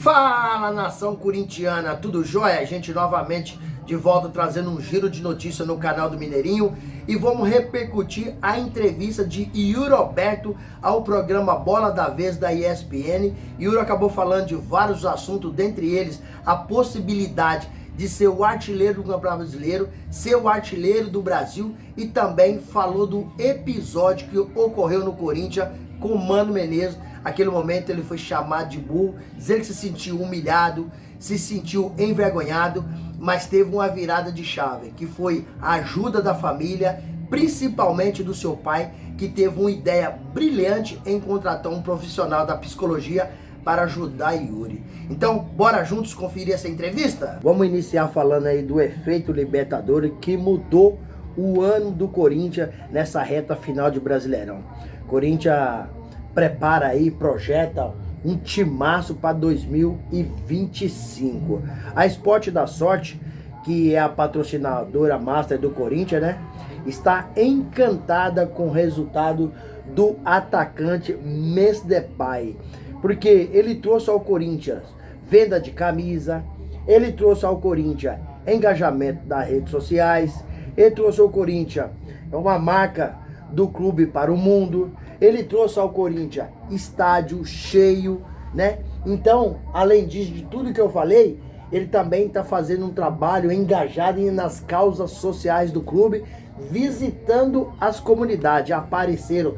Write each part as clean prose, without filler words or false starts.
Fala, nação corintiana, tudo jóia? A gente novamente de volta trazendo um giro de notícias no canal do Mineirinho e vamos repercutir a entrevista de Yuri Alberto ao programa Bola da Vez da ESPN. Yuri acabou falando de vários assuntos, dentre eles a possibilidade de ser o artilheiro do Campeonato Brasileiro, ser o artilheiro do Brasil, e também falou do episódio que ocorreu no Corinthians com o Mano Menezes. Aquele momento ele foi chamado de burro, dizendo que se sentiu humilhado, se sentiu envergonhado, mas teve uma virada de chave, que foi a ajuda da família, principalmente do seu pai, que teve uma ideia brilhante em contratar um profissional da psicologia para ajudar Yuri. Então, bora juntos conferir essa entrevista? Vamos iniciar falando aí do efeito Libertadores, que mudou o ano do Corinthians nessa reta final de Brasileirão. Corinthians prepara aí, projeta um timaço para 2025. A Esporte da Sorte, que é a patrocinadora master do Corinthians, né, está encantada com o resultado do atacante Memphis Depay, porque ele trouxe ao Corinthians venda de camisa, ele trouxe ao Corinthians engajamento das redes sociais, ele trouxe ao Corinthians uma marca do clube para o mundo, ele trouxe ao Corinthians estádio cheio, né? Então, além disso, de tudo que eu falei, ele também está fazendo um trabalho engajado nas causas sociais do clube, visitando as comunidades. Apareceram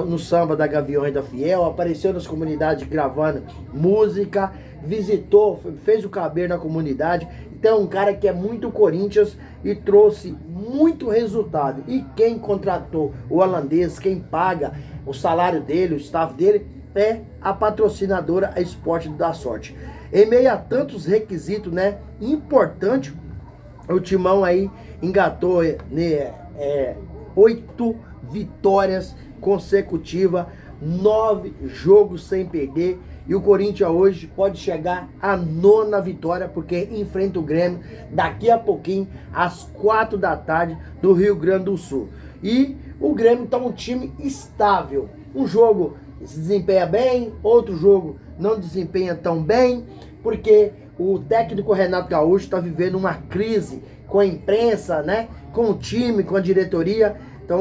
no samba da Gaviões da Fiel, apareceu nas comunidades gravando música, visitou, fez o caber na comunidade. Então, um cara que é muito Corinthians e trouxe muito resultado. E quem contratou o holandês, quem paga o salário dele, o staff dele, é a patrocinadora a Esporte da Sorte. Em meio a tantos requisitos, né, importante, o Timão aí engatou 8 vitórias consecutivas, 9 jogos sem perder. E o Corinthians hoje pode chegar à 9ª vitória, porque enfrenta o Grêmio daqui a pouquinho, às 4 da tarde, do Rio Grande do Sul. E o Grêmio está um time estável. Um jogo se desempenha bem, outro jogo não desempenha tão bem, porque o técnico Renato Gaúcho está vivendo uma crise com a imprensa, né? Com o time, com a diretoria. Então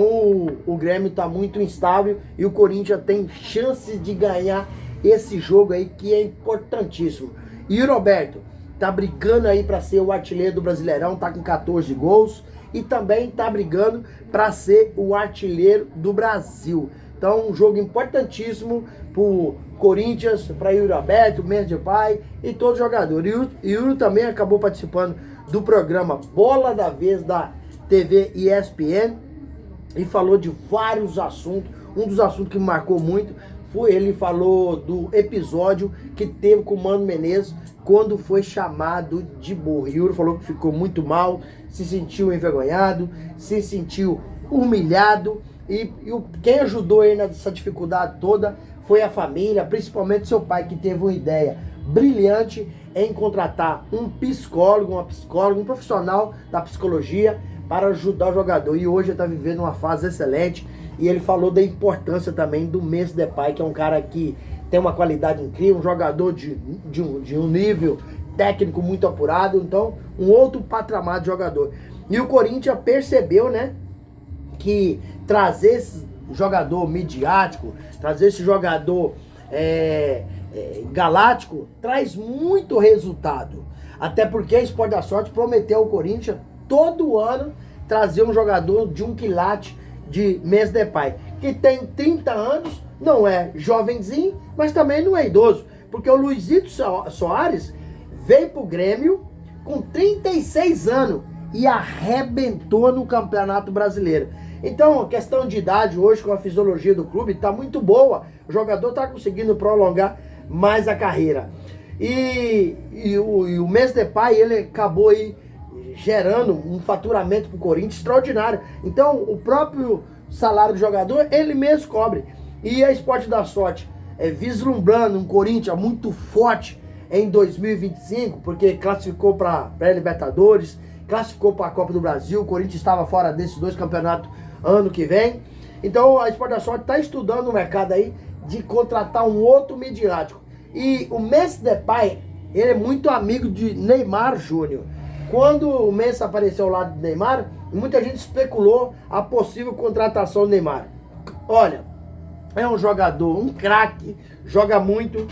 o Grêmio está muito instável e o Corinthians tem chance de ganhar esse jogo aí, que é importantíssimo. E o Roberto tá brigando aí para ser o artilheiro do Brasileirão, tá com 14 gols e também tá brigando para ser o artilheiro do Brasil. Então, um jogo importantíssimo pro Corinthians, para Yuri Alberto, Memphis Depay e todos os jogadores. E o Yuri também acabou participando do programa Bola da Vez da TV ESPN e falou de vários assuntos. Um dos assuntos que me marcou muito foi, ele falou do episódio que teve com o Mano Menezes quando foi chamado de burro. Yuri falou que ficou muito mal, se sentiu envergonhado, se sentiu humilhado. E quem ajudou ele nessa dificuldade toda foi a família, principalmente seu pai, que teve uma ideia brilhante em contratar um psicólogo, uma psicóloga, um profissional da psicologia para ajudar o jogador. E hoje ele está vivendo uma fase excelente. E ele falou da importância também do Memphis Depay, que é um cara que tem uma qualidade incrível, um jogador de um nível técnico muito apurado. Então, um outro patamar de jogador. E o Corinthians percebeu, né, que trazer esse jogador midiático, trazer esse jogador galáctico, traz muito resultado. Até porque a Esporte da Sorte prometeu ao Corinthians todo ano trazer um jogador de um quilate de Memphis Depay, que tem 30 anos, não é jovenzinho, mas também não é idoso, porque o Luizito Soares veio pro Grêmio com 36 anos e arrebentou no Campeonato Brasileiro. Então, a questão de idade hoje, com a fisiologia do clube, está muito boa. O jogador está conseguindo prolongar mais a carreira. E o Memphis Depay, ele acabou aí gerando um faturamento para o Corinthians extraordinário. Então, o próprio salário do jogador, ele mesmo cobre. E a Esporte da Sorte, vislumbrando um Corinthians muito forte em 2025, porque classificou para pré-Libertadores, classificou para a Copa do Brasil, o Corinthians estava fora desses 2 campeonatos ano que vem. Então, a Esporte da Sorte está estudando o mercado aí de contratar um outro midiático. E o Memphis Depay, ele é muito amigo de Neymar Júnior. Quando o Memphis apareceu ao lado do Neymar, muita gente especulou a possível contratação do Neymar. Olha, é um jogador, um craque, joga muito.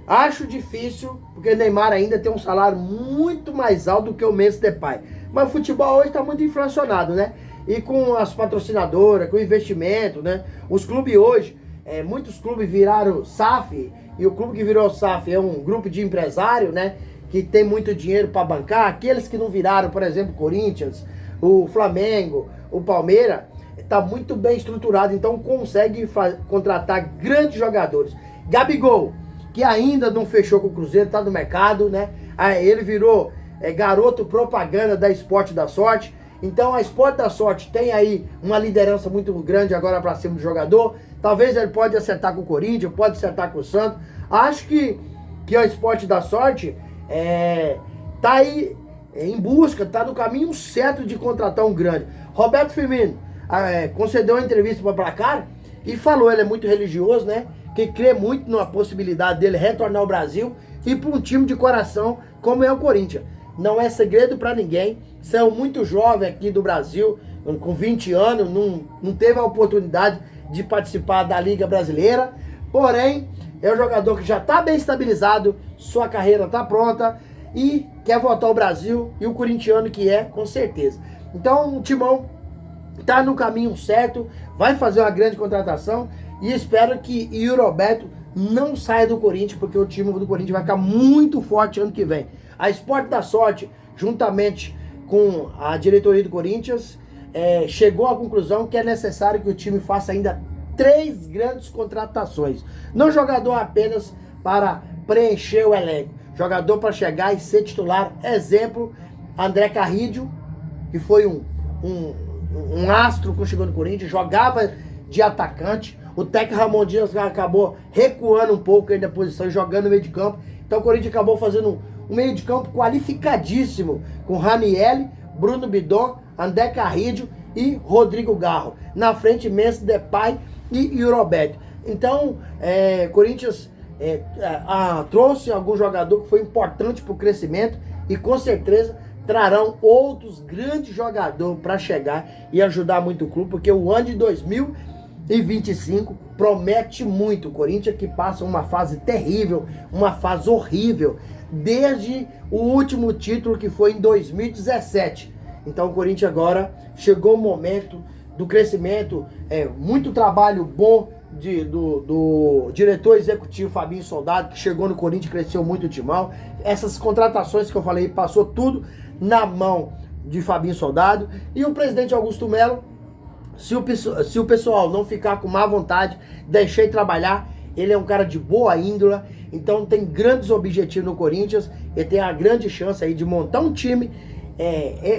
Acho difícil, porque o Neymar ainda tem um salário muito mais alto do que o Memphis Depay. Mas o futebol hoje está muito inflacionado, né? E com as patrocinadoras, com o investimento, né? Os clubes hoje, muitos clubes viraram SAF, e o clube que virou SAF é um grupo de empresário, né? Que tem muito dinheiro para bancar. Aqueles que não viraram, por exemplo, o Corinthians, o Flamengo, o Palmeiras, está muito bem estruturado, então consegue contratar grandes jogadores. Gabigol, que ainda não fechou com o Cruzeiro, está no mercado, né? Ele virou garoto propaganda da Esporte da Sorte. Então a Esporte da Sorte tem aí uma liderança muito grande agora para cima do jogador. Talvez ele pode acertar com o Corinthians, pode acertar com o Santos. Acho que a Esporte da Sorte tá aí em busca, tá no caminho certo de contratar um grande. Roberto Firmino concedeu uma entrevista para Placar e falou, ele é muito religioso, né? Que crê muito na possibilidade dele retornar ao Brasil e para um time de coração como é o Corinthians. Não é segredo para ninguém. São muito jovem aqui do Brasil, com 20 anos, não teve a oportunidade de participar da Liga Brasileira. Porém, é um jogador que já está bem estabilizado, sua carreira está pronta e quer voltar ao Brasil, e o corintiano que com certeza. Então, o Timão está no caminho certo, vai fazer uma grande contratação e espero que o Roberto não saia do Corinthians, porque o time do Corinthians vai ficar muito forte ano que vem. A Esporte da Sorte, juntamente com a diretoria do Corinthians, chegou à conclusão que é necessário que o time faça ainda 3 grandes contratações. Não jogador apenas para preencher o elenco, jogador para chegar e ser titular. Exemplo, André Carrillo, que foi um astro quando chegou no Corinthians, jogava de atacante. O Tec Ramon Dias acabou recuando um pouco aí na posição e jogando no meio de campo. Então o Corinthians acabou fazendo um meio de campo qualificadíssimo, com Ranieri, Bruno Bidon, André Carrillo e Rodrigo Garro. Na frente, Memphis Depay e Roberto. Então, Corinthians trouxe algum jogador que foi importante para o crescimento e com certeza trarão outros grandes jogadores para chegar e ajudar muito o clube, porque o ano de 2025 promete muito. O Corinthians que passa uma fase terrível, uma fase horrível, desde o último título que foi em 2017. Então o Corinthians agora chegou o momento do crescimento, muito trabalho bom do diretor executivo Fabinho Soldado, que chegou no Corinthians e cresceu muito o timão. Essas contratações que eu falei, passou tudo na mão de Fabinho Soldado. E o presidente Augusto Melo, se o pessoal não ficar com má vontade, deixei trabalhar. Ele é um cara de boa índole, então tem grandes objetivos no Corinthians. Ele tem a grande chance aí de montar um time,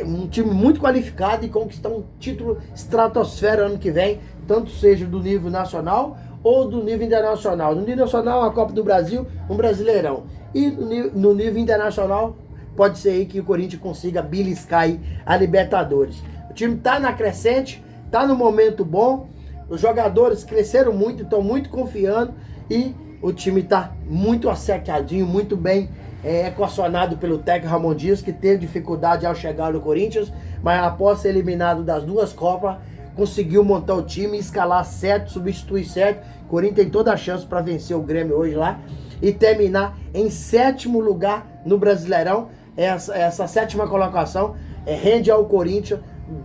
um time muito qualificado e conquistar um título estratosfera ano que vem, tanto seja do nível nacional ou do nível internacional. No nível nacional, a Copa do Brasil, um Brasileirão. E no nível internacional, pode ser aí que o Corinthians consiga beliscar aí a Libertadores. O time tá na crescente, tá no momento bom, os jogadores cresceram muito, estão muito confiando e o time tá muito acertadinho, muito bem equacionado pelo Tec Ramon Dias, que teve dificuldade ao chegar no Corinthians, mas após ser eliminado das 2 Copas, conseguiu montar o time, escalar certo, substituir certo. O Corinthians tem toda a chance para vencer o Grêmio hoje lá e terminar em 7º lugar no Brasileirão. Essa 7ª colocação rende ao Corinthians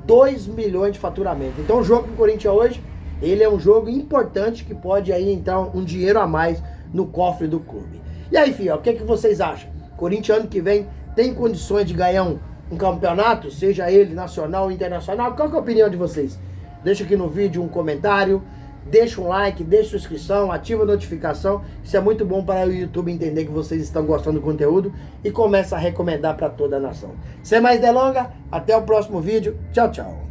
2 milhões de faturamento. Então o jogo do Corinthians hoje, ele é um jogo importante que pode aí entrar um dinheiro a mais no cofre do clube. E aí, filho, o que vocês acham? Corinthians ano que vem tem condições de ganhar um campeonato, seja ele nacional ou internacional? Qual que é a opinião de vocês? Deixa aqui no vídeo um comentário, deixa um like, deixa sua inscrição, ativa a notificação. Isso é muito bom para o YouTube entender que vocês estão gostando do conteúdo e começa a recomendar para toda a nação. Sem mais delongas, até o próximo vídeo. Tchau, tchau.